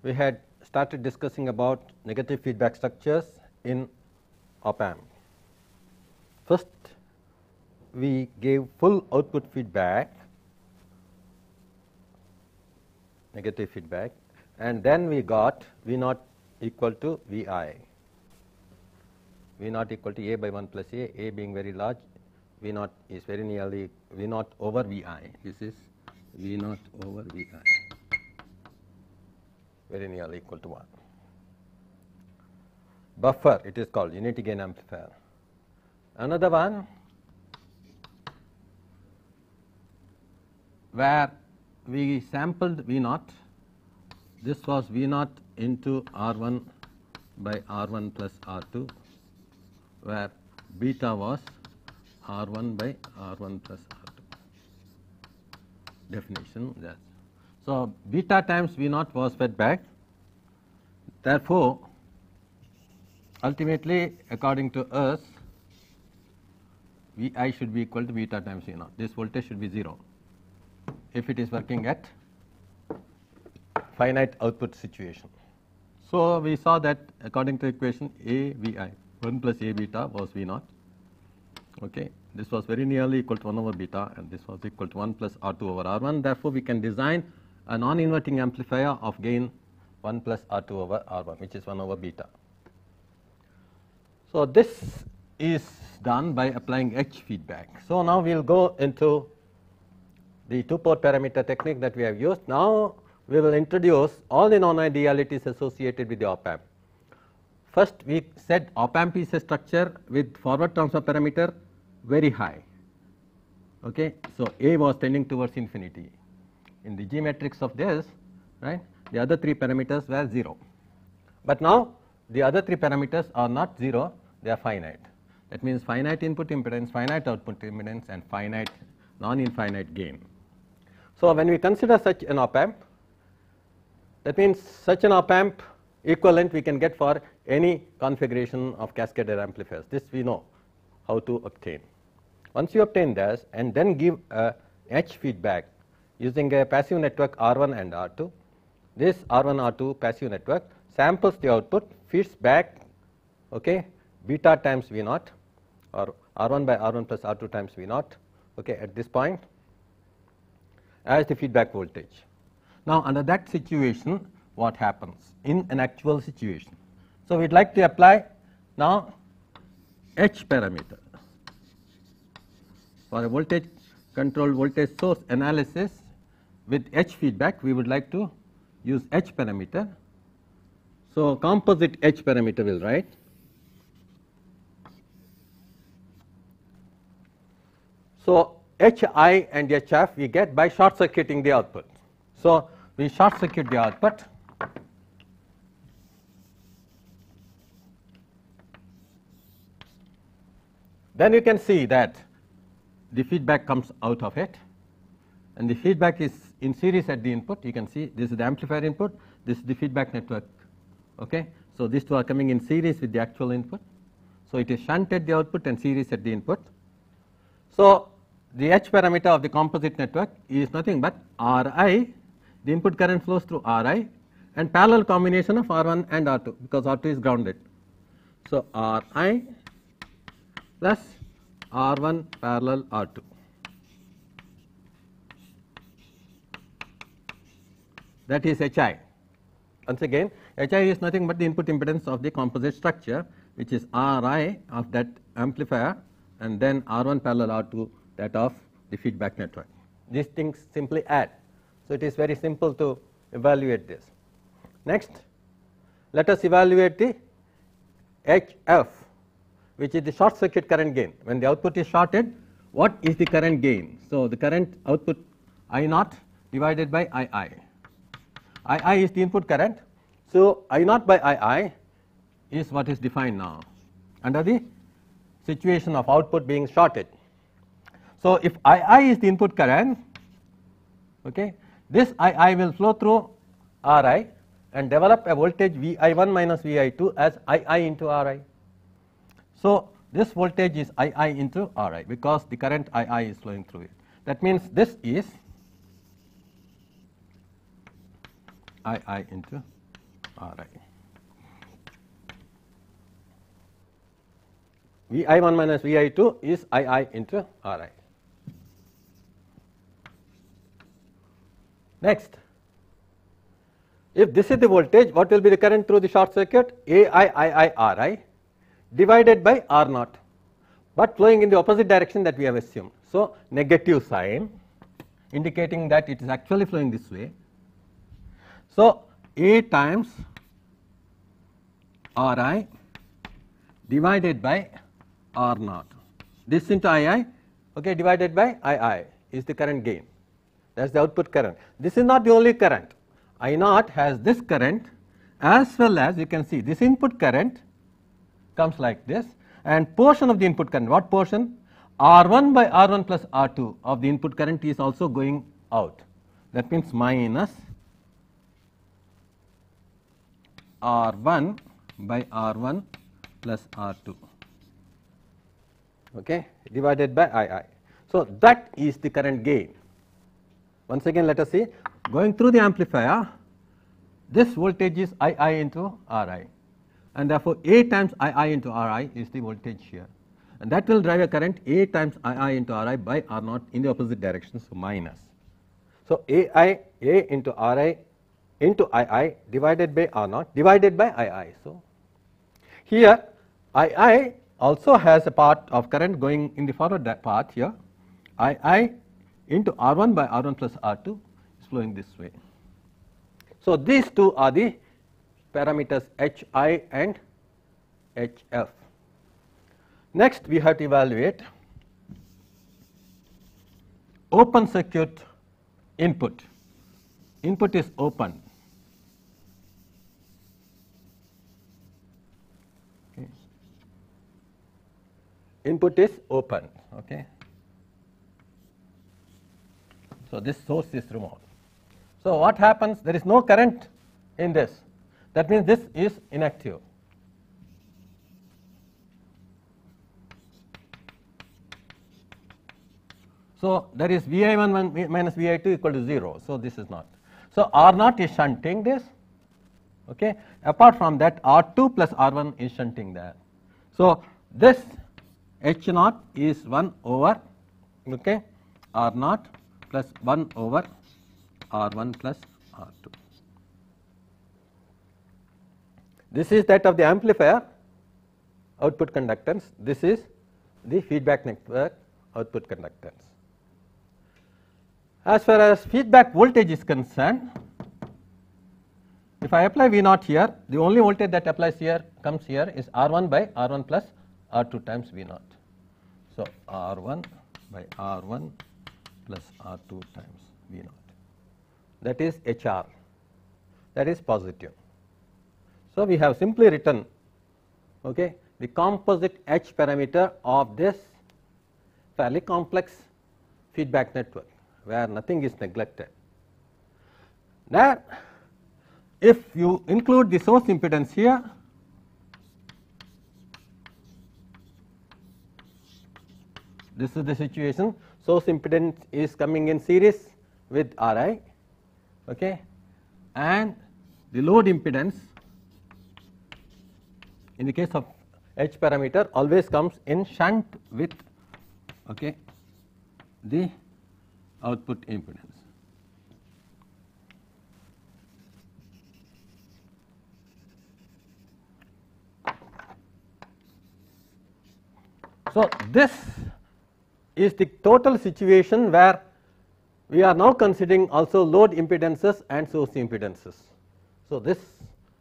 we had started discussing about negative feedback structures in op amp. First, we gave full output feedback, negative feedback, and then we got V naught equal to V I. V naught equal to A by 1 plus A being very large, V naught is very nearly V naught over Vi. This is V naught over Vi, very nearly equal to 1. Buffer, it is called unity gain amplifier. Another one where we sampled V naught, this was V naught into R1 by R1 plus R2, where beta was R1 by R1 plus R2. Definition that. So, beta times V naught was fed back. Therefore, ultimately according to us, Vi should be equal to beta times V naught. This voltage should be 0 if it is working at finite output situation. So, we saw that according to equation A Vi 1 plus A beta was V naught. Okay. This was very nearly equal to 1 over beta, and this was equal to 1 plus R2 over R1. Therefore, we can design a non-inverting amplifier of gain 1 plus R2 over R1, which is 1 over beta. So, this is done by applying H feedback. So, now we will go into the 2-port parameter technique that we have used. Now, we will introduce all the non-idealities associated with the op amp. First, we said op amp is a structure with forward transfer parameter very high. Okay. So, A was tending towards infinity. In the G matrix of this, right, the other 3 parameters were 0. But now, the other 3 parameters are not 0, they are finite. That means finite input impedance, finite output impedance, and finite non-infinite gain. So, when we consider such an op amp, that means such an op amp equivalent we can get for any configuration of cascaded amplifiers. This we know how to obtain. Once you obtain this and then give a H feedback using a passive network R1 and R2, this R1 R2 passive network samples the output, feeds back, okay, beta times V naught, or R1 by R1 plus R2 times V naught, okay, at this point as the feedback voltage. Now, under that situation, what happens in an actual situation? So, we would like to apply now H parameter for a voltage controlled voltage source analysis with H feedback. We would like to use H parameter. So, composite H parameter will write. So, Hi and Hf we get by short circuiting the output. So, we short circuit the output. Then you can see that the feedback comes out of it, and the feedback is in series at the input. You can see this is the amplifier input, this is the feedback network. Okay. So, these two are coming in series with the actual input. So, it is shunt at the output and series at the input. So, the H parameter of the composite network is nothing but Ri, the input current flows through Ri, and parallel combination of R1 and R2 because R2 is grounded. So, Ri plus R1 parallel R2. That is Hi. Once again, Hi is nothing but the input impedance of the composite structure, which is Ri of that amplifier, and then R1 parallel R2 that of the feedback network. These things simply add. So, it is very simple to evaluate this. Next, let us evaluate the Hf, which is the short circuit current gain. When the output is shorted, what is the current gain? So, the current output I naught divided by II is the input current. So, I naught by II is what is defined now under the situation of output being shorted. So, if II is the input current, okay, this II will flow through Ri and develop a voltage Vi1 minus Vi2 as II into Ri. So, this voltage is II into Ri because the current II is flowing through it. That means, this is II into Ri. Vi1 minus Vi2 is Ii into Ri. Next, if this is the voltage, what will be the current through the short circuit? Ri divided by R naught, but flowing in the opposite direction that we have assumed. So, negative sign indicating that it is actually flowing this way. So, A times Ri divided by R naught, this into Ii, okay, divided by Ii is the current gain. That is the output current. This is not the only current. I naught has this current, as well as you can see this input current comes like this, and portion of the input current, what portion? R1 by R1 plus R2 of the input current is also going out. That means minus R1 by R1 plus R2, okay, divided by Ii. So, that is the current gain. Once again, let us see, going through the amplifier, this voltage is Ii into Ri, and therefore, A times Ii into Ri is the voltage here, and that will drive a current A times Ii into Ri by R naught in the opposite direction, so minus. So, A into Ri into Ii divided by R naught divided by Ii. So, here Ii also has a part of current going in the forward path here, Ii into R1 by R1 plus R2 is flowing this way. So, these two are the parameters Hi and Hf. Next, we have to evaluate open circuit input. Input is open. Okay. Input is open. Okay. So, this source is removed. So, what happens? There is no current in this. That means this is inactive. So, there is Vi1 minus Vi2 equal to 0. So, this is not. So, R naught is shunting this. Okay. Apart from that, R2 plus R1 is shunting there. So, this H naught is 1 over, okay, R naught plus 1 over R1 plus R2. This is that of the amplifier output conductance. This is the feedback network output conductance. As far as feedback voltage is concerned, if I apply V naught here, the only voltage that applies here comes here is R1 by R1 plus R2 times V naught. So, R1 by R1 plus R2 times V naught, that is HR, that is positive. So, we have simply written, okay, the composite H parameter of this fairly complex feedback network where nothing is neglected. Now, if you include the source impedance here, this is the situation. Source impedance is coming in series with Ri, okay, and the load impedance in the case of H parameter always comes in shunt with, okay, the output impedance. So, this is the total situation where we are now considering also load impedances and source impedances. So, this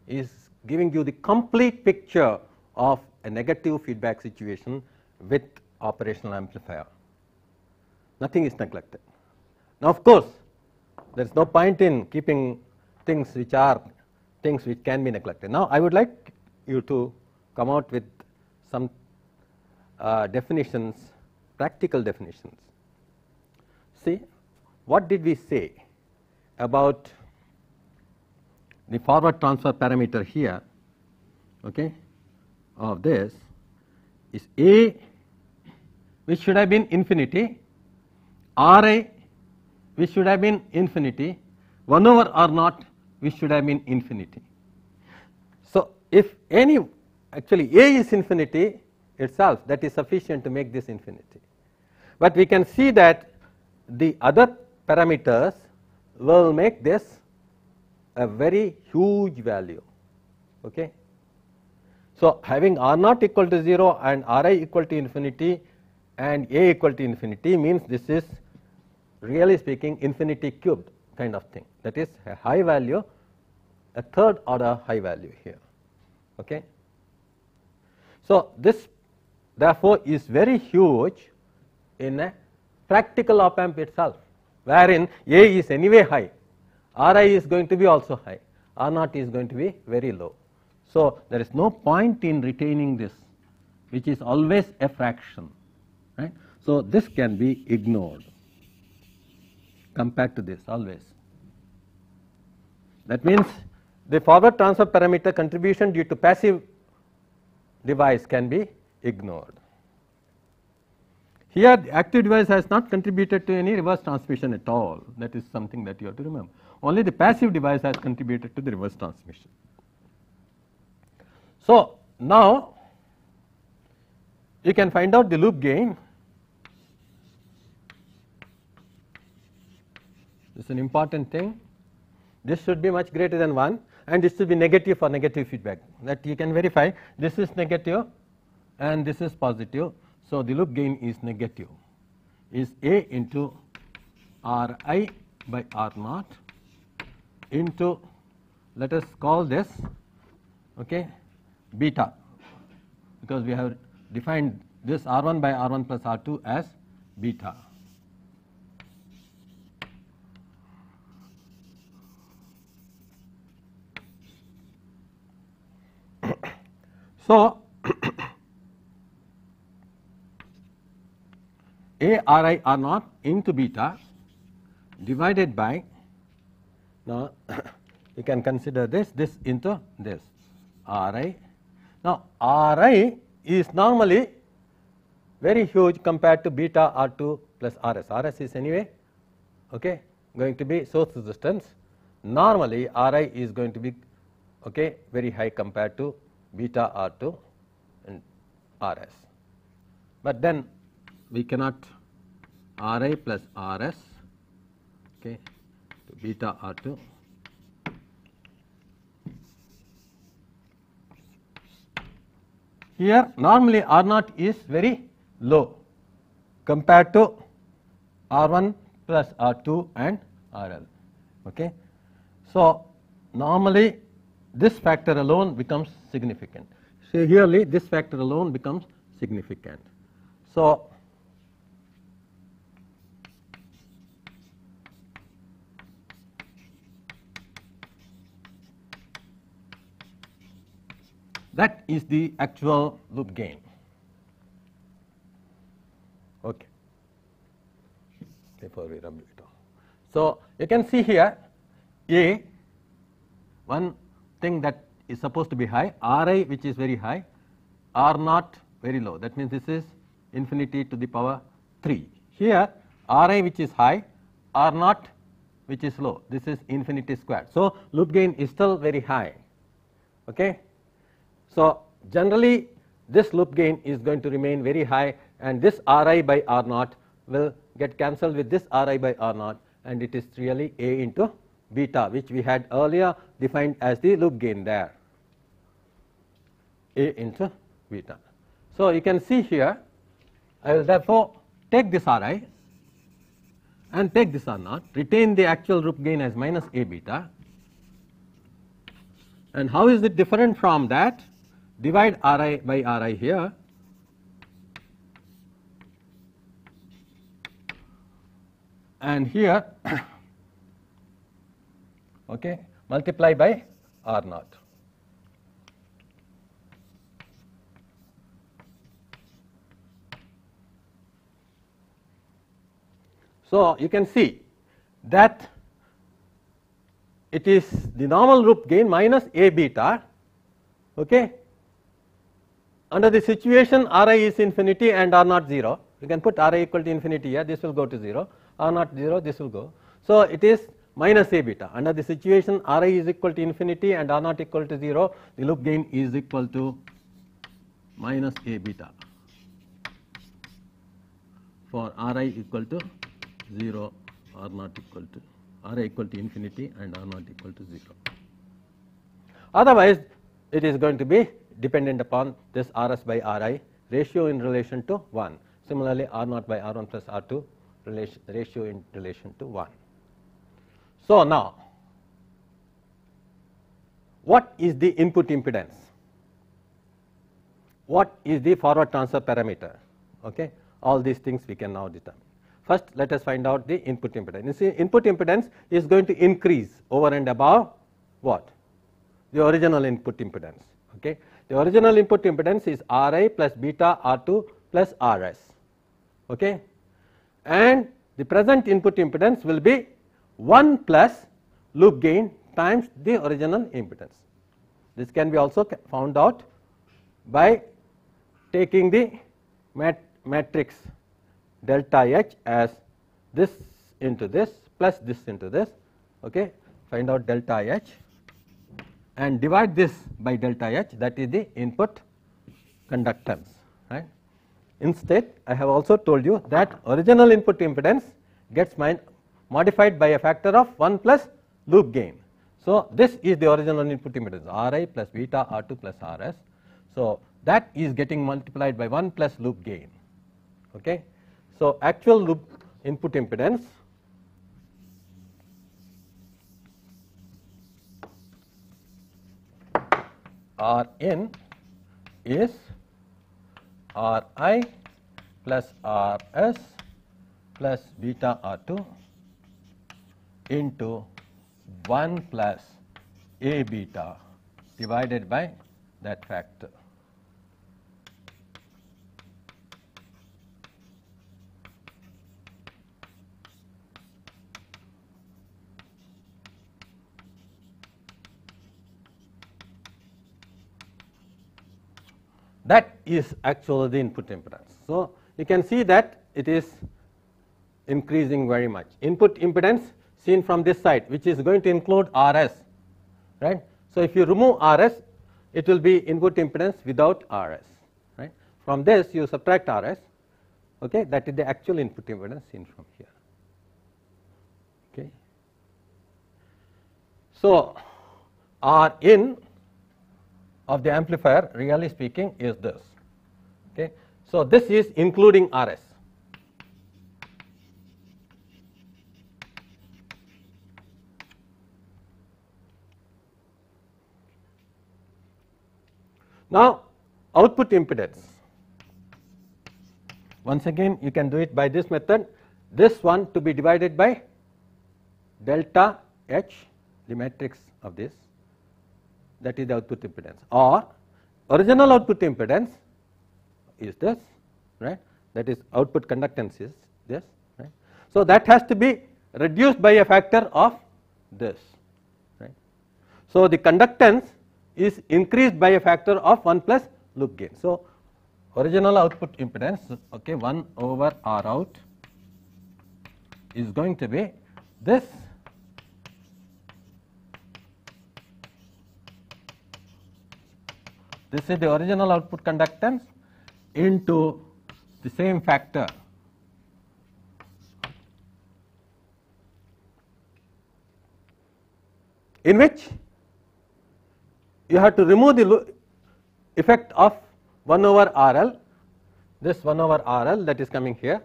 is giving you the complete picture of a negative feedback situation with operational amplifier. Nothing is neglected. Now, of course, there is no point in keeping things which can be neglected. Now, I would like you to come out with some definitions, practical definitions. See, what did we say about the forward transfer parameter here, okay, of this is A, which should have been infinity, Ri, which should have been infinity, 1 over R naught, which should have been infinity. if any actually A is infinity itself, that is sufficient to make this infinity. But we can see that the other parameters will make this a very huge value. Okay. So, having R naught equal to 0 and R I equal to infinity and A equal to infinity means this is really speaking infinity cubed kind of thing, that is a high value, a third order high value here. Okay. So, this therefore is very huge in a practical op amp itself, wherein A is anyway high, R I is going to be also high, R naught is going to be very low. So, there is no point in retaining this, which is always a fraction, right. So, this can be ignored compared to this always. That means, the forward transfer parameter contribution due to passive device can be ignored. Here the active device has not contributed to any reverse transmission at all, that is something that you have to remember. Only the passive device has contributed to the reverse transmission. So, now you can find out the loop gain. This is an important thing. This should be much greater than 1 and this should be negative for negative feedback, that you can verify. This is negative and this is positive. So, the loop gain is negative, is A into R I by R naught into, let us call this, okay, beta, because we have defined this R1 by R1 plus R2 as beta. So, A R I R naught into beta divided by, now you can consider this into this R I. Now, R I is normally very huge compared to beta R2 plus RS. RS is anyway, okay, going to be source resistance. Normally, RI is going to be, okay, very high compared to beta R2 and RS. But then we cannot Ri plus Rs, okay, to beta R2. Here normally R naught is very low compared to R1 plus R2 and RL. Okay. So, normally this factor alone becomes significant. So, here this factor alone becomes significant. So, that is the actual loop gain. Okay. Before we rub it off. So, you can see here A, one thing that is supposed to be high, Ri which is very high, R naught very low. That means, this is infinity to the power 3. Here Ri which is high, R naught which is low, this is infinity squared. So, loop gain is still very high. Okay. So, generally this loop gain is going to remain very high, and this Ri by R naught will get cancelled with this Ri by R naught, and it is really A into beta, which we had earlier defined as the loop gain there, A into beta. So, you can see here I will therefore take this Ri and take this R naught, retain the actual loop gain as minus A beta, and how is it different from that? Divide Ri by Ri here, and here okay, multiply by R naught. So, you can see that it is the normal loop gain minus A beta. Okay. Under the situation Ri is infinity and R naught 0, you can put Ri equal to infinity here, this will go to 0, R naught 0, this will go. So, it is minus A beta. Under the situation Ri is equal to infinity and R naught equal to 0, the loop gain is equal to minus A beta for Ri equal to 0, R naught equal to Ri equal to infinity and R naught equal to 0. Otherwise, it is going to be dependent upon this Rs by Ri ratio in relation to 1. Similarly, R naught by R1 plus R2 ratio in relation to 1. So, now what is the input impedance? What is the forward transfer parameter? Okay. All these things we can now determine. First, let us find out the input impedance. You see, input impedance is going to increase over and above what? The original input impedance. Okay. The original input impedance is Ri plus beta R2 plus Rs. Okay. And the present input impedance will be 1 plus loop gain times the original impedance. This can be also found out by taking the matrix delta H as this into this plus this into this. Okay. Find out delta H and divide this by delta H, that is the input conductance. Right. Instead, I have also told you that original input impedance gets modified by a factor of 1 plus loop gain. So, this is the original input impedance Ri plus beta R2 plus Rs. So, that is getting multiplied by 1 plus loop gain. Okay. So, actual loop input impedance Rin is Ri plus Rs plus beta R2 into 1 plus A beta divided by that factor. That is actually the input impedance. So, you can see that it is increasing very much. Input impedance seen from this side, which is going to include Rs, right. So, if you remove Rs, it will be input impedance without Rs, right. From this you subtract Rs, okay, that is the actual input impedance seen from here. Okay. So, Rin of the amplifier really speaking is this. Okay. So, this is including Rs. Now, output impedance. Once again, you can do it by this method. This one to be divided by delta H, the matrix of this, that is the output impedance, or original output impedance is this, right, that is output conductance is this, right. So, that has to be reduced by a factor of this, right. So, the conductance is increased by a factor of 1 plus loop gain. So, original output impedance, okay, 1 over R out is going to be this is the original output conductance into the same factor in which you have to remove the effect of 1 over RL, this 1 over RL that is coming here.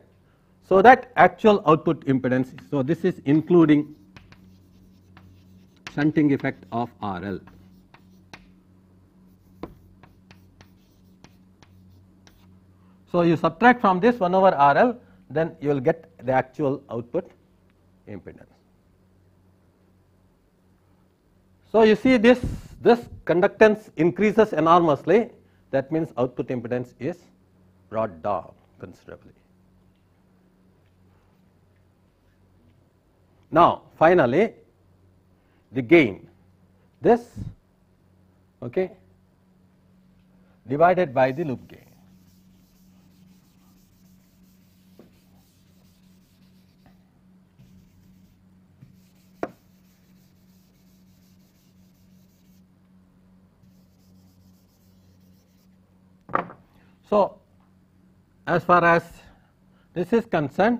So, that actual output impedance, so this is including shunting effect of RL. So, you subtract from this 1 over RL, then you will get the actual output impedance. So, you see this conductance increases enormously, that means output impedance is brought down considerably. Now, finally, the gain, this, okay, divided by the loop gain. So, as far as this is concerned,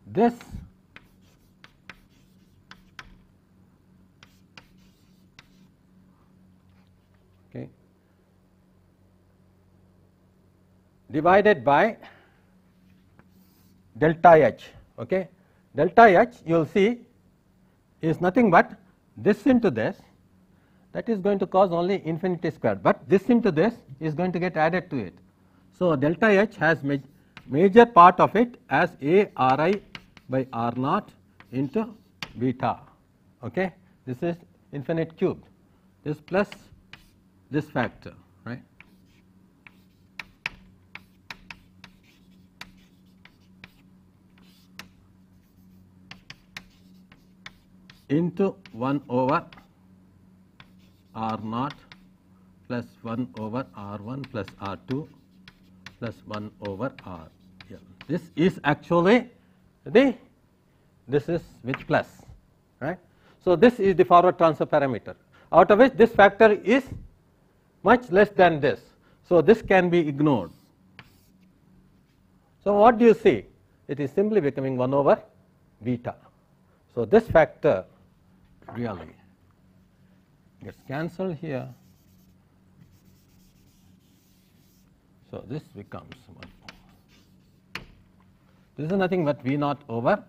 this divided by delta H. Okay. Delta H, you will see, is nothing but this into this, that is going to cause only infinity squared, but this into this is going to get added to it. So, delta H has major part of it as A Ri by R naught into beta. Okay. This is infinite cubed, this plus this factor, right. Into 1 over R naught plus 1 over R1 plus R2 plus 1 over R L. This is actually this is with plus, right. So, this is the forward transfer parameter, out of which this factor is much less than this. So, this can be ignored. So, what do you see? It is simply becoming 1 over beta. So, this factor really gets cancelled here. So, this becomes 1. This is nothing but V naught over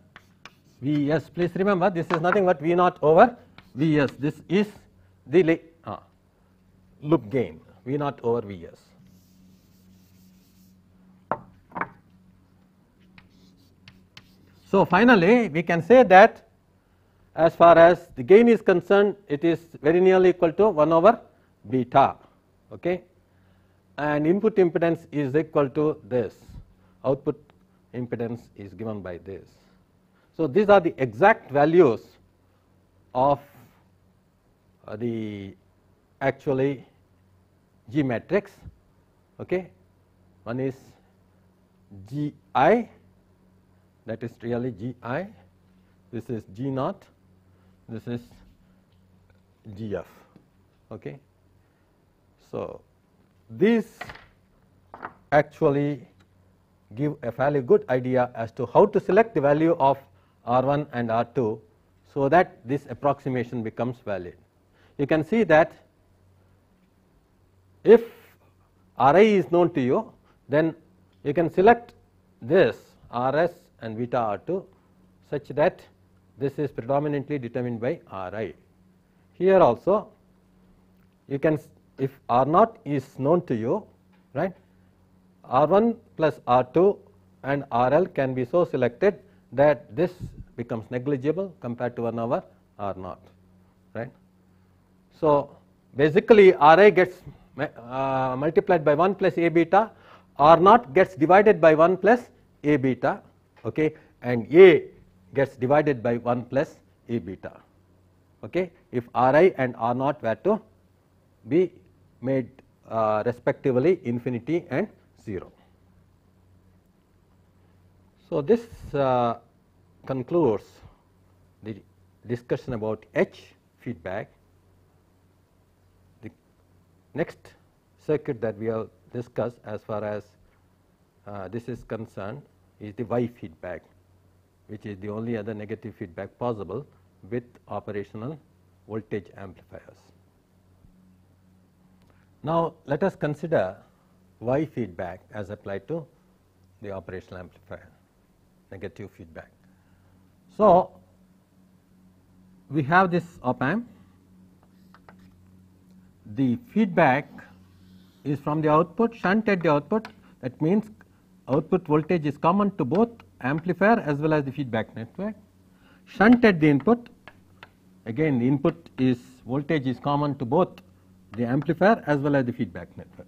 Vs. Please remember, this is nothing but V naught over Vs. This is the loop gain, V naught over Vs. So, finally, we can say that as far as the gain is concerned, it is very nearly equal to 1 over beta, okay, and input impedance is equal to this, output impedance is given by this. So, these are the exact values of the actually G matrix. Okay. One is Gi, that is really Gi, this is G naught, this is Gf. Okay. So, these actually give a fairly good idea as to how to select the value of R1 and R2, so that this approximation becomes valid. You can see that if Ri is known to you, then you can select this Rs and beta R2 such that this is predominantly determined by Ri. Here also you can, if R0 is known to you, right, R1 plus R2 and RL can be so selected that this becomes negligible compared to 1 over R0, right. So, basically Ri gets multiplied by 1 plus A beta, R0 gets divided by 1 plus A beta, okay, and A gets divided by 1 plus A beta. Okay. If Ri and R0 were to be made respectively infinity and 0. So, this concludes the discussion about H feedback. The next circuit that we will discuss as far as this is concerned is the Y feedback, which is the only other negative feedback possible with operational voltage amplifiers. Now, let us consider Y feedback as applied to the operational amplifier, negative feedback. So, we have this op amp, the feedback is from the output, shunt at the output, that means output voltage is common to both amplifier as well as the feedback network. Shunt at the input, again the input is voltage is common to both the amplifier as well as the feedback network.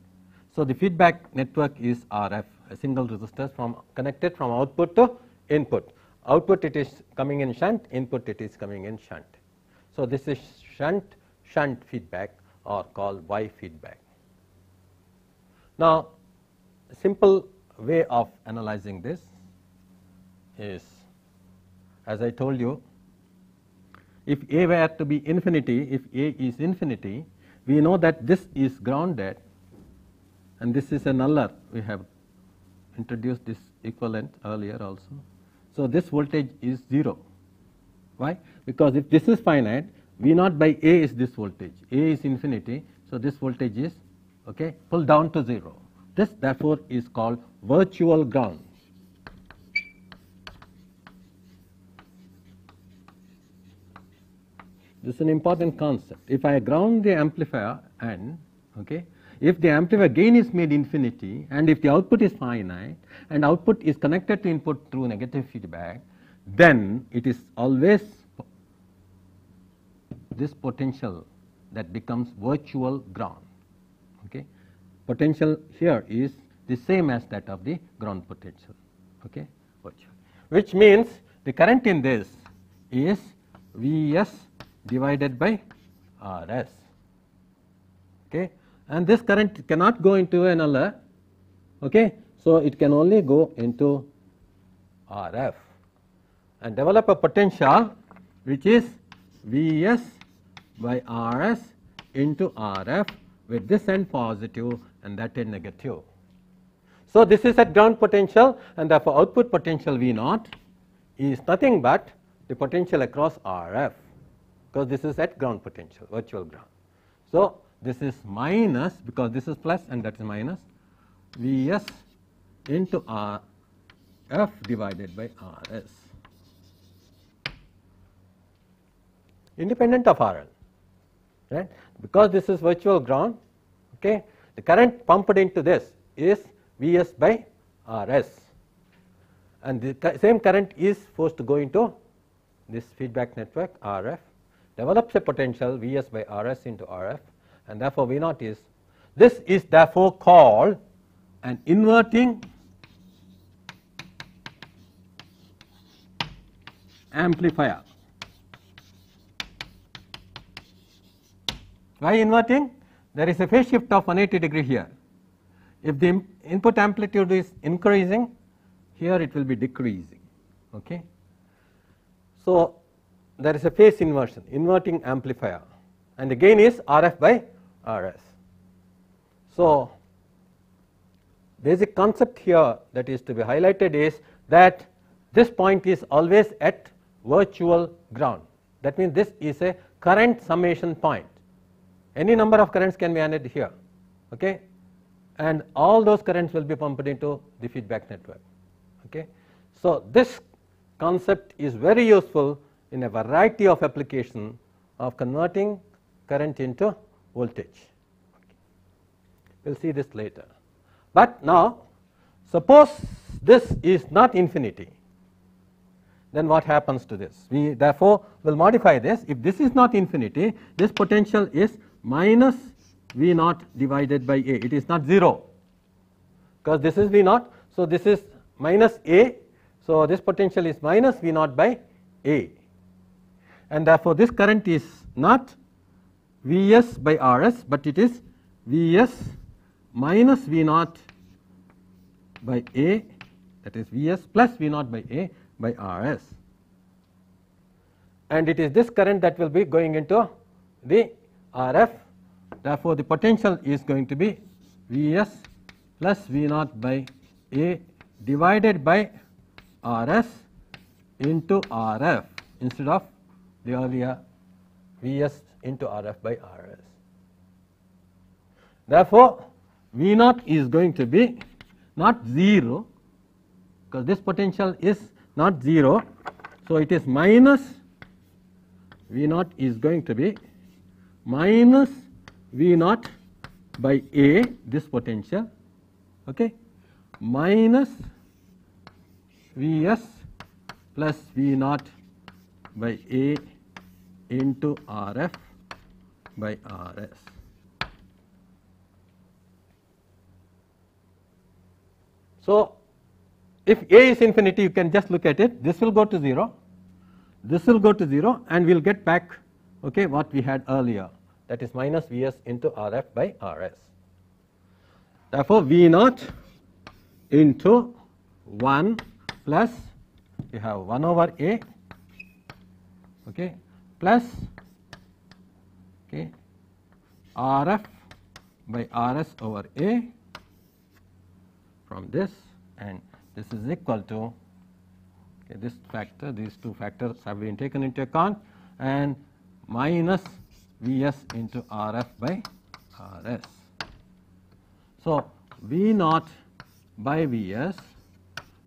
So, the feedback network is RF, a single resistor connected from output to input. Output it is coming in shunt, input it is coming in shunt. So, this is shunt feedback or called Y feedback. Now, a simple way of analyzing this is, as I told you, if A were to be infinity, if A is infinity, we know that this is grounded and this is a nuller. We have introduced this equivalent earlier also. So, this voltage is 0. Why? Because if this is finite, V naught by A is this voltage, A is infinity. So, this voltage is pulled down to 0. This therefore is called virtual ground. This is an important concept. If I ground the amplifier and if the amplifier gain is made infinity and if the output is finite and output is connected to input through negative feedback, then it is always this potential that becomes virtual ground. Potential here is the same as that of the ground potential, virtual, which means the current in this is Vs divided by Rs. And this current cannot go into a nuller, so it can only go into Rf and develop a potential which is Vs by Rs into Rf, with this end positive and that end negative. So, this is at ground potential, and therefore, output potential V naught is nothing but the potential across Rf, because this is at ground potential, virtual ground. So, this is minus, because this is plus and that is minus, Vs into Rf divided by Rs, independent of RL, right? Because this is virtual ground, the current pumped into this is Vs by Rs, and the same current is forced to go into this feedback network Rf, develops a potential Vs by Rs into Rf, and therefore V naught is, this is therefore called an inverting amplifier. Why inverting? There is a phase shift of 180 degree here. If the input amplitude is increasing, here it will be decreasing. So, there is a phase inversion, inverting amplifier, and the gain is Rf by Rs. So, basic concept here that is to be highlighted is that this point is always at virtual ground. That means, this is a current summation point. Any number of currents can be added here, and all those currents will be pumped into the feedback network. So, this concept is very useful in a variety of applications of converting current into voltage. We will see this later. But now, suppose this is not infinity, then what happens to this? We therefore will modify this. If this is not infinity, this potential is minus V naught divided by A. It is not 0, because this is V naught. So, this is minus A. So, this potential is minus V naught by A, and therefore, this current is not Vs by Rs, but it is Vs minus V naught by A, that is Vs plus V naught by A by Rs, and it is this current that will be going into the Rf. Therefore, the potential is going to be Vs plus V naught by A divided by Rs into Rf, instead of the earlier Vs into Rf by Rs. Therefore, V naught is going to be not 0, because this potential is not 0. So, it is minus V naught is going to be minus V naught by A, this potential, minus Vs plus V naught by A into Rf by Rs. So, if A is infinity, you can just look at it. This will go to 0, this will go to 0, and we will get back what we had earlier, that is minus Vs into Rf by Rs. Therefore, V naught into 1 plus, we have 1 over A, plus Rf by Rs over A from this, and this is equal to, okay, this factor, these two factors have been taken into account, and minus Vs into Rf by Rs. So, V naught by Vs,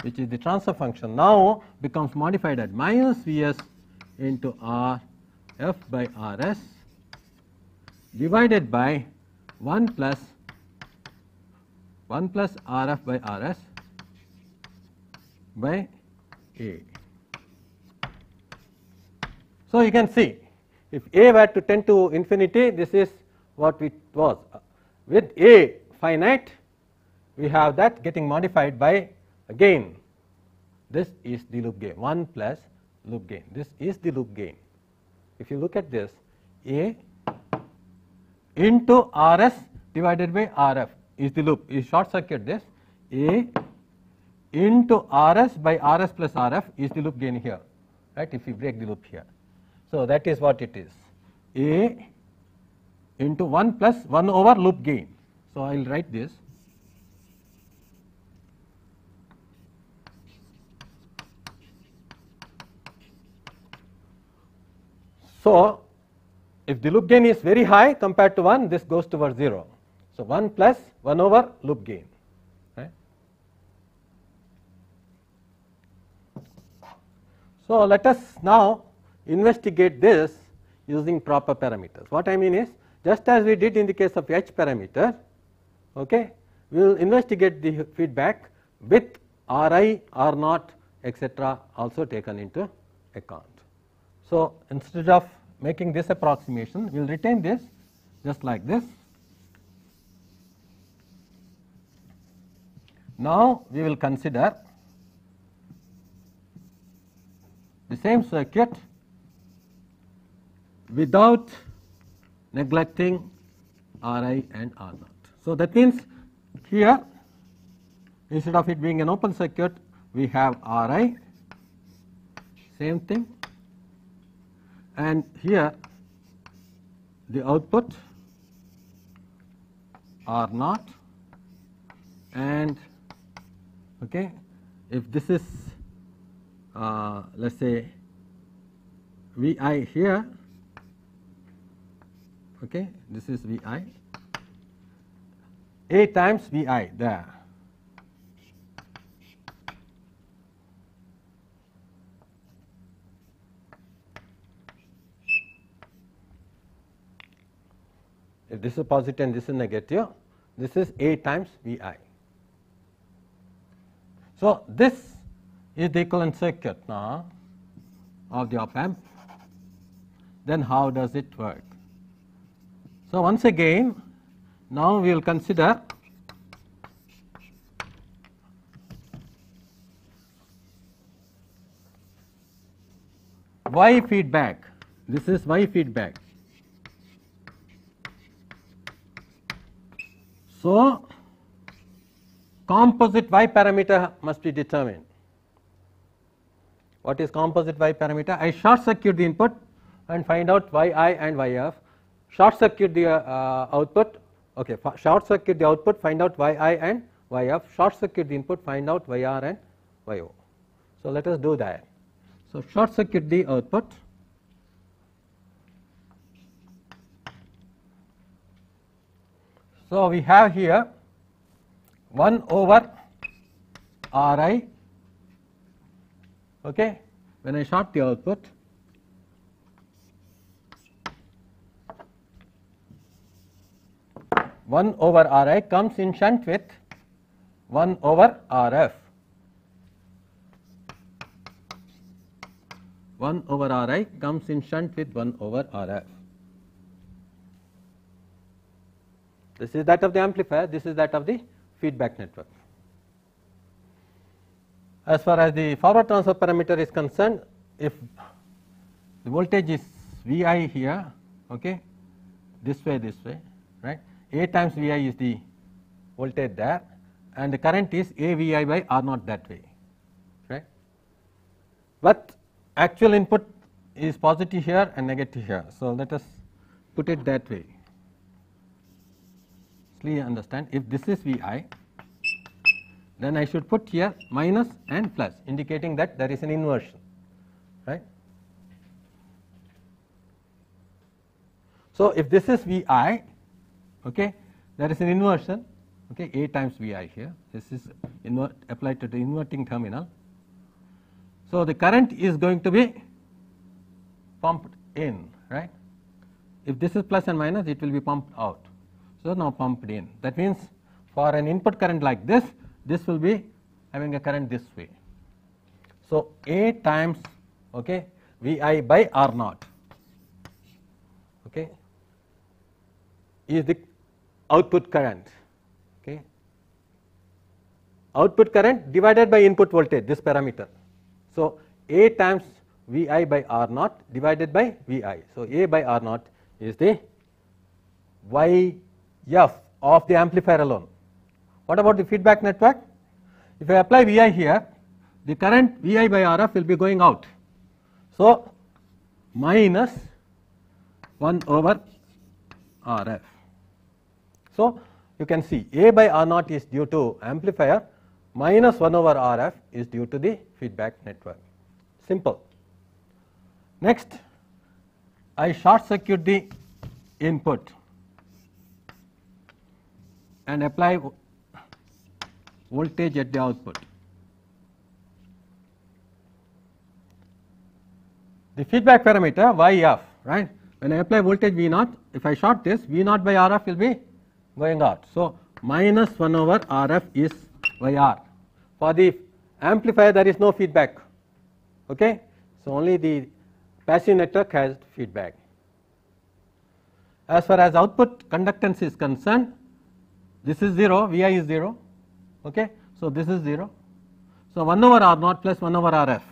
which is the transfer function, now becomes modified at minus Vs into Rf by Rs divided by 1 plus Rf by Rs by A. So, you can see if A were to tend to infinity, this is what it was. With A finite, we have that getting modified by again, this is the loop gain, 1 plus loop gain, this is the loop gain. If you look at this, A into Rs divided by Rf is the loop, you short circuit this, A into Rs by Rs plus Rf is the loop gain here, right, if you break the loop here. So, that is what it is, A into 1 plus 1 over loop gain. So, I will write this. So, if the loop gain is very high compared to 1, this goes towards 0. So, 1 plus 1 over loop gain. Right. So, let us now investigate this using proper parameters. What I mean is, just as we did in the case of H parameter, okay, we will investigate the feedback with Ri, R naught, etc. also taken into account. So, instead of making this approximation, we will retain this just like this. Now, we will consider the same circuit without neglecting Ri and R naught. So, that means here instead of it being an open circuit, we have Ri, same thing, and here the output R naught, and okay, if this is let us say Vi here, okay, this is Vi, A times Vi there. If this is positive and this is negative, this is A times Vi. So, this is the equivalent circuit now of the op amp. Then how does it work? So, once again, now we will consider Y feedback. This is Y feedback. So, composite Y parameter must be determined. What is composite Y parameter? I short circuit the input and find out Yi and Yf, short circuit the output, okay, short circuit the output, find out Yi and Yf, short circuit the input, find out Yr and Yo. So, let us do that. So, short circuit the output. So, we have here 1 over Ri, okay, when I short the output, one over Ri comes in shunt with 1 over Rf. 1 over Ri comes in shunt with 1 over Rf. This is that of the amplifier, this is that of the feedback network. As far as the forward transfer parameter is concerned, if the voltage is Vi here, okay, this way, right, A times Vi is the voltage there, and the current is AVI by R naught that way, right. But actual input is positive here and negative here. So, let us put it that way. Clearly understand, if this is Vi, then I should put here minus and plus, indicating that there is an inversion, right. So, if this is V I, okay, there is an inversion, okay, A times V I here, this is applied to the inverting terminal. So, the current is going to be pumped in, right. If this is plus and minus, it will be pumped out. So, now pumped in, that means for an input current like this, this will be having a current this way. So, A times, okay, V I by R naught, okay, is the output current, okay, output current divided by input voltage, this parameter. So, A times V I by R naught divided by V I. So, A by R naught is the Y F of the amplifier alone. What about the feedback network? If I apply V I here, the current V I by R F will be going out. So, minus 1 over R F. So, you can see A by R naught is due to amplifier, minus 1 over R F is due to the feedback network. Simple. Next, I short circuit the input and apply voltage at the output. The feedback parameter Y F, right. When I apply voltage V naught, if I short this, V naught by R F will be going out. So, minus 1 over R F is Y R. For the amplifier, there is no feedback, okay. So, only the passive network has feedback. As far as output conductance is concerned, this is 0, V I is 0, okay. So, this is 0. So, 1 over R naught plus 1 over R F.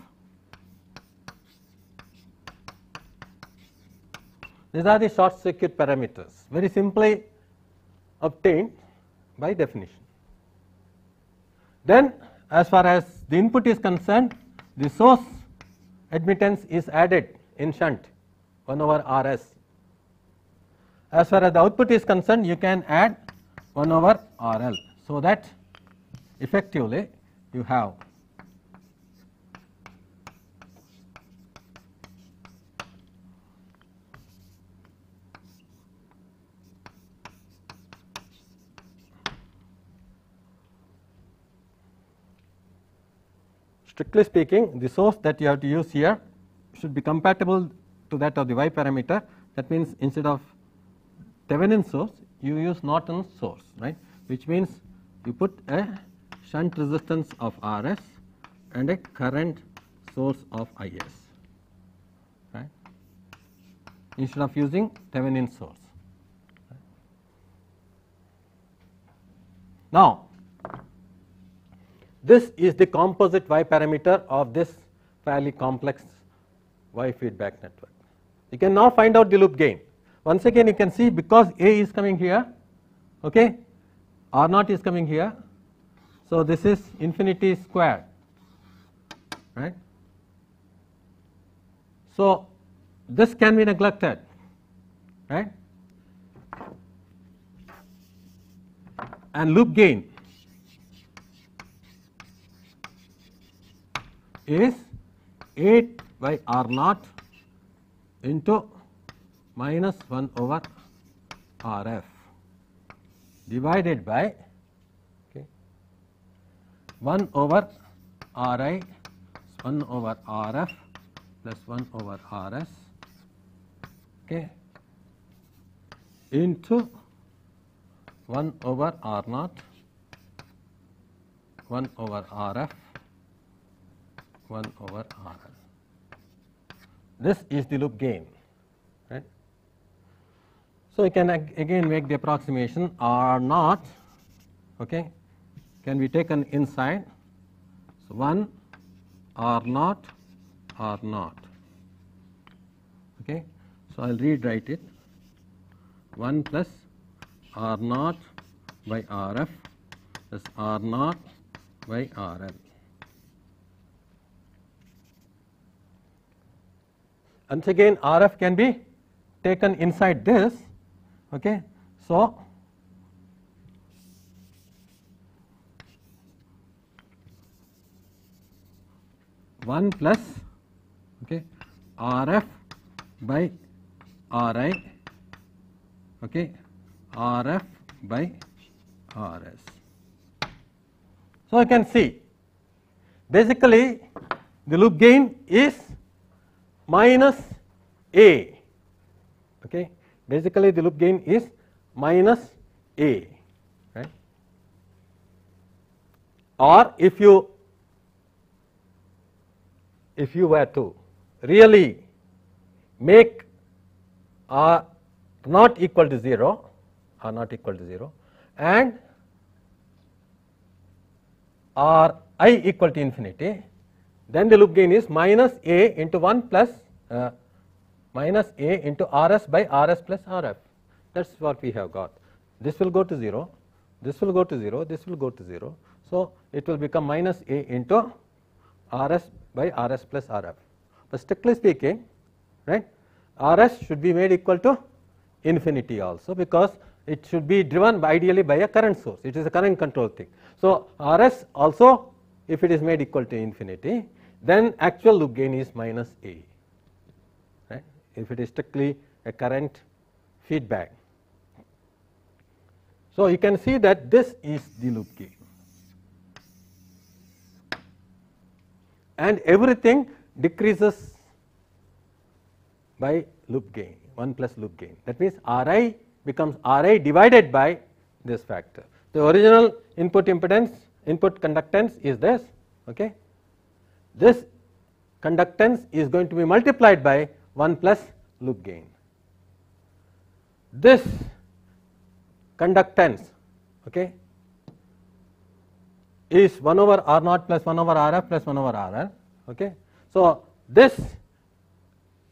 These are the short circuit parameters, very simply obtained by definition. Then, as far as the input is concerned, the source admittance is added in shunt 1 over R S. As far as the output is concerned, you can add 1 over R L. So, that effectively you have strictly speaking, the source that you have to use here should be compatible to that of the Y parameter. That means, instead of Thevenin source, you use Norton source, right, which means you put a shunt resistance of R S and a current source of I S, right, instead of using Thevenin source. Right. Now, this is the composite Y parameter of this fairly complex Y feedback network. You can now find out the loop gain. Once again, you can see, because A is coming here, okay, R naught is coming here. So, this is infinity squared, right. So, this can be neglected, right, and loop gain is 8 by R naught into minus 1 over R F divided by, okay, 1 over R I 1 over R F plus 1 over R S, okay, into 1 over R naught 1 over R F 1 over R L. This is the loop gain, right. So, we can again make the approximation R naught, okay, can be taken inside. So, 1 R naught, okay. So, I will rewrite it 1 plus R naught by R F plus R naught by R L. Once again, R F can be taken inside this, okay. So, 1 plus okay, Rf by Ri, okay, Rf by Rs. So, you can see basically the loop gain is minus A, okay. Basically the loop gain is minus A, right. Or if you were to really make R not equal to 0, R not equal to 0 and R I equal to infinity, then the loop gain is minus A into 1 plus minus A into Rs by Rs plus Rf. That is what we have got. This will go to 0, this will go to 0, this will go to 0. So, it will become minus A into Rs by Rs plus Rf. But strictly speaking, right, Rs should be made equal to infinity also, because it should be driven ideally by a current source. It is a current control thing. So, Rs also, if it is made equal to infinity, then actual loop gain is minus A, right, if it is strictly a current feedback. So, you can see that this is the loop gain, and everything decreases by loop gain, 1 plus loop gain. That means Ri becomes Ri divided by this factor. The original input impedance, input conductance is this, okay. This conductance is going to be multiplied by 1 plus loop gain. This conductance, okay, is 1 over R naught plus 1 over Rf plus 1 over Rr, okay. So, this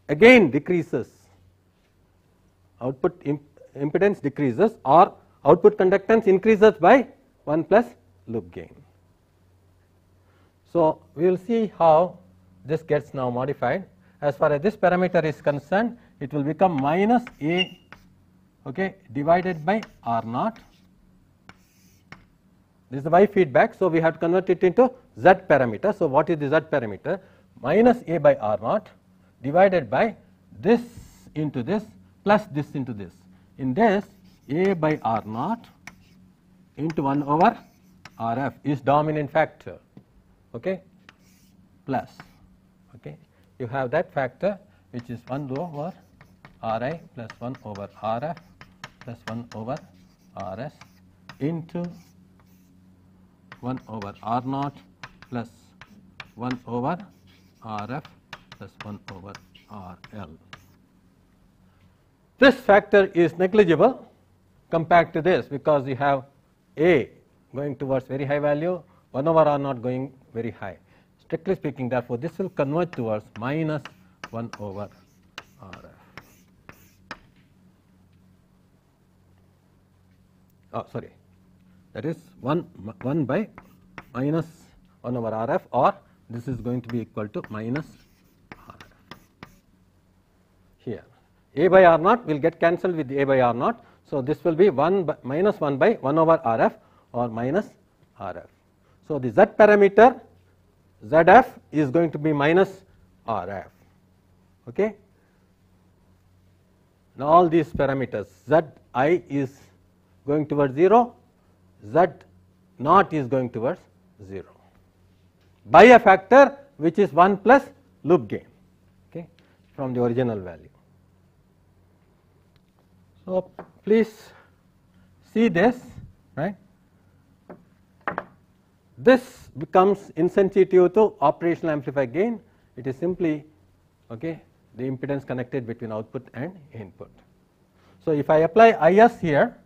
again decreases, output impedance decreases, or output conductance increases by 1 plus loop gain. So, we will see how this gets now modified. As far as this parameter is concerned, it will become minus A, okay, divided by R naught. This is the Y feedback. So, we have to convert it into Z parameter. So, what is the Z parameter? Minus A by R naught divided by this into this plus this into this. In this, A by R naught into 1 over Rf is dominant factor, okay, plus, okay. You have that factor which is 1 over Ri plus 1 over Rf plus 1 over Rs into 1 over R naught plus 1 over Rf plus 1 over Rl. This factor is negligible compared to this, because you have A going towards very high value, 1 over R naught going very high. Strictly speaking, therefore, this will converge towards minus 1 over Rf. Oh, sorry, that is 1 by minus 1 over Rf, or this is going to be equal to minus Rf. Here, A by R naught will get cancelled with A by R naught. So, this will be 1 by minus 1 by 1 over Rf, or minus Rf. So, the Z parameter Zf is going to be minus Rf, okay. Now, all these parameters Zi is going towards 0, Z naught is going towards 0 by a factor which is 1 plus loop gain, okay, from the original value. So, please see this, right. This becomes insensitive to operational amplifier gain. It is simply, okay, the impedance connected between output and input. So, if I apply Is here,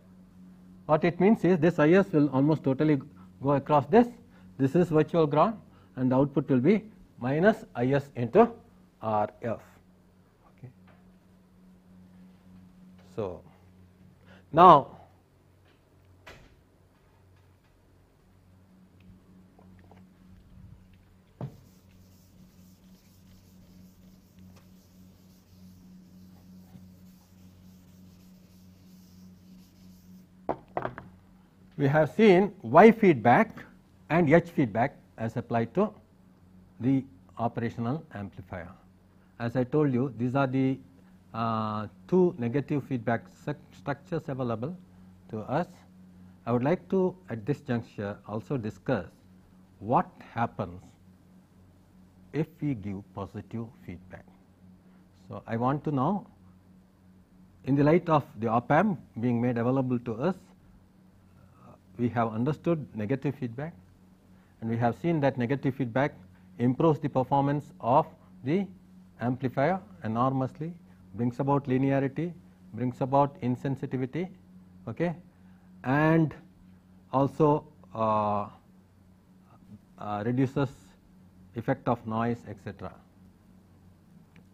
what it means is this Is will almost totally go across this. This is virtual ground, and the output will be minus Is into Rf. Okay. So, now we have seen Y feedback and H feedback as applied to the operational amplifier. As I told you, these are the two negative feedback structures available to us. I would like to at this juncture also discuss what happens if we give positive feedback. So, I want to now, in the light of the op amp being made available to us, we have understood negative feedback, and we have seen that negative feedback improves the performance of the amplifier enormously, brings about linearity, brings about insensitivity, okay, and also reduces effect of noise, etc.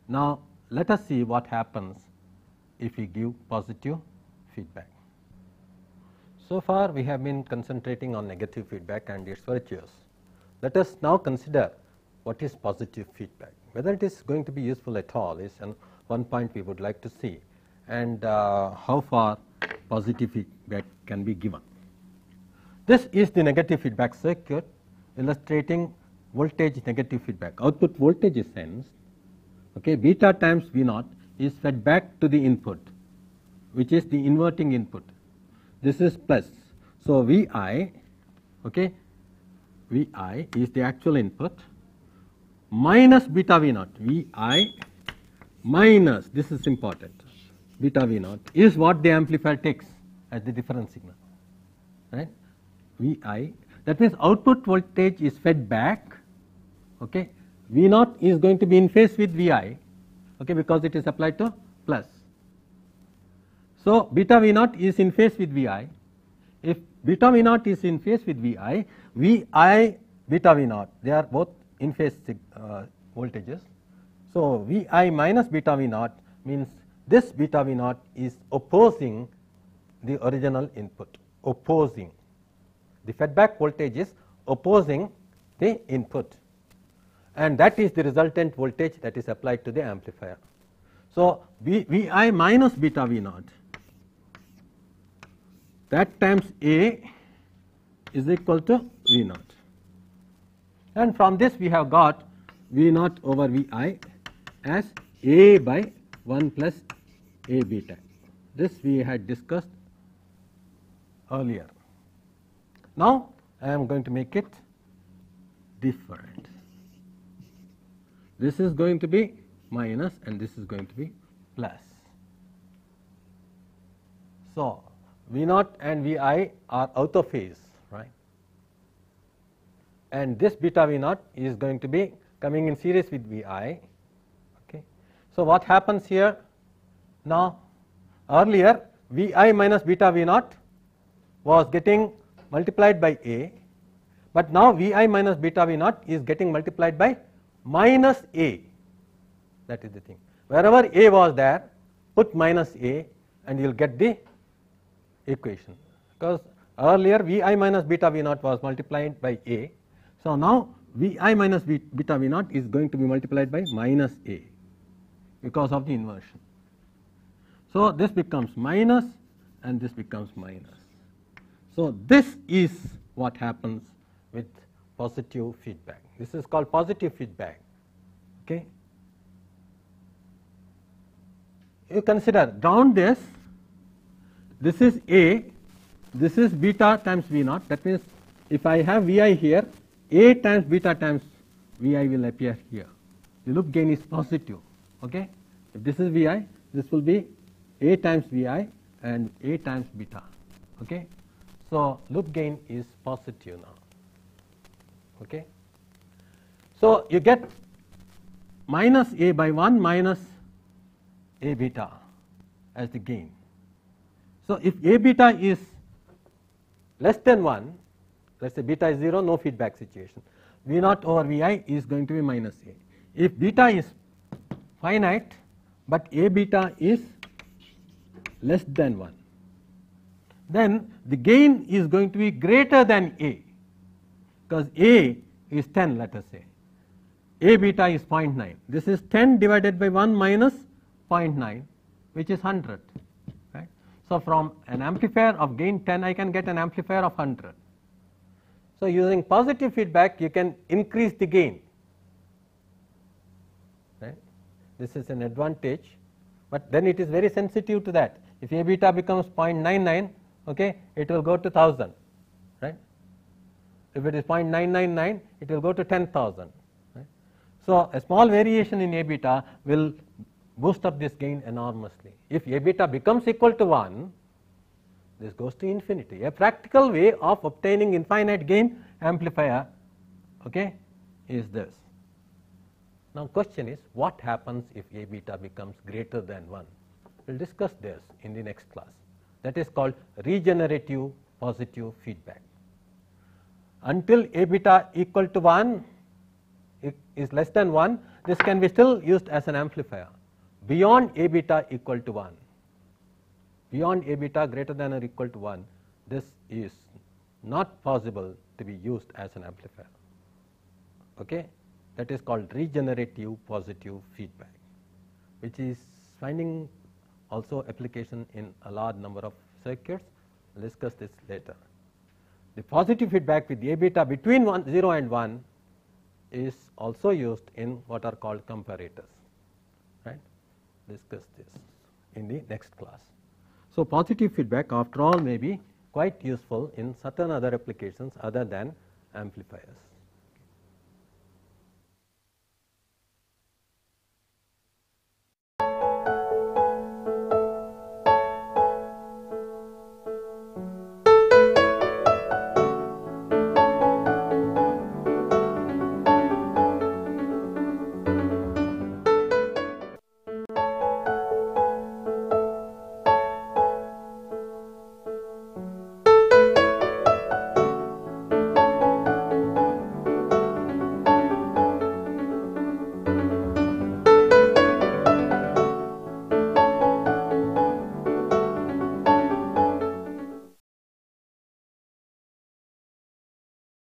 Now, let us see what happens if we give positive feedback. So far, we have been concentrating on negative feedback and its virtues. Let us now consider what is positive feedback. Whether it is going to be useful at all is one point we would like to see, and how far positive feedback can be given. This is the negative feedback circuit illustrating voltage negative feedback. Output voltage is sensed, okay, beta times V naught is fed back to the input, which is the inverting input. This is plus. So, Vi, okay, Vi is the actual input minus beta V naught. Vi minus, this is important, beta V naught is what the amplifier takes as the difference signal, right. Vi, that means output voltage is fed back, okay. V naught is going to be in phase with Vi, okay, because it is applied to plus. So, beta V naught is in phase with Vi. If beta V naught is in phase with Vi, Vi beta V naught, they are both in phase voltages. So, Vi minus beta V naught means this beta V naught is opposing the original input, opposing. The feedback voltage is opposing the input, and that is the resultant voltage that is applied to the amplifier. So, Vi minus beta V naught, that times A is equal to V naught, and from this we have got V naught over Vi as A by 1 plus A beta. This we had discussed earlier. Now, I am going to make it different. This is going to be minus and this is going to be plus. So, V naught and Vi are out of phase, right, and this beta V naught is going to be coming in series with Vi. Okay. So, what happens here now? Earlier Vi minus beta V naught was getting multiplied by A, but now Vi minus beta V naught is getting multiplied by minus A. That is the thing. Wherever A was there, put minus A and you will get the equation, because earlier Vi minus beta V naught was multiplied by A. So, now Vi minus beta V naught is going to be multiplied by minus A because of the inversion. So, this becomes minus and this becomes minus. So, this is what happens with positive feedback. This is called positive feedback. Okay. You consider ground this is A, this is beta times V naught. That means, if I have Vi here, A times beta times Vi will appear here. The loop gain is positive. Okay. If this is Vi, this will be A times Vi and A times beta. Okay. So, loop gain is positive now. Okay. So, you get minus A by 1 minus A beta as the gain. So, if A beta is less than 1, let us say beta is 0, no feedback situation, V naught over Vi is going to be minus A. If beta is finite, but A beta is less than 1, then the gain is going to be greater than A, because A is 10, let us say. A beta is 0.9. This is 10 divided by 1 minus 0.9, which is 100. Right? So, from an amplifier of gain 10, I can get an amplifier of 100. So, using positive feedback, you can increase the gain. this is an advantage, but then it is very sensitive to that. If A beta becomes 0.99, okay, it will go to 1000, right. If it is 0.999, it will go to 10,000. Right? So, a small variation in A beta will boost up this gain enormously. If A beta becomes equal to 1, this goes to infinity. A practical way of obtaining infinite gain amplifier, okay, is this. Now, question is, what happens if A beta becomes greater than 1? We will discuss this in the next class. That is called regenerative positive feedback. Until A beta equal to 1 is less than 1, this can be still used as an amplifier. Beyond A beta equal to 1, beyond A beta greater than or equal to 1, this is not possible to be used as an amplifier. Okay? That is called regenerative positive feedback, which is finding also application in a large number of circuits. We will discuss this later. The positive feedback with A beta between 0 and 1 is also used in what are called comparators. Right? Discuss this in the next class. So, positive feedback after all may be quite useful in certain other applications other than amplifiers.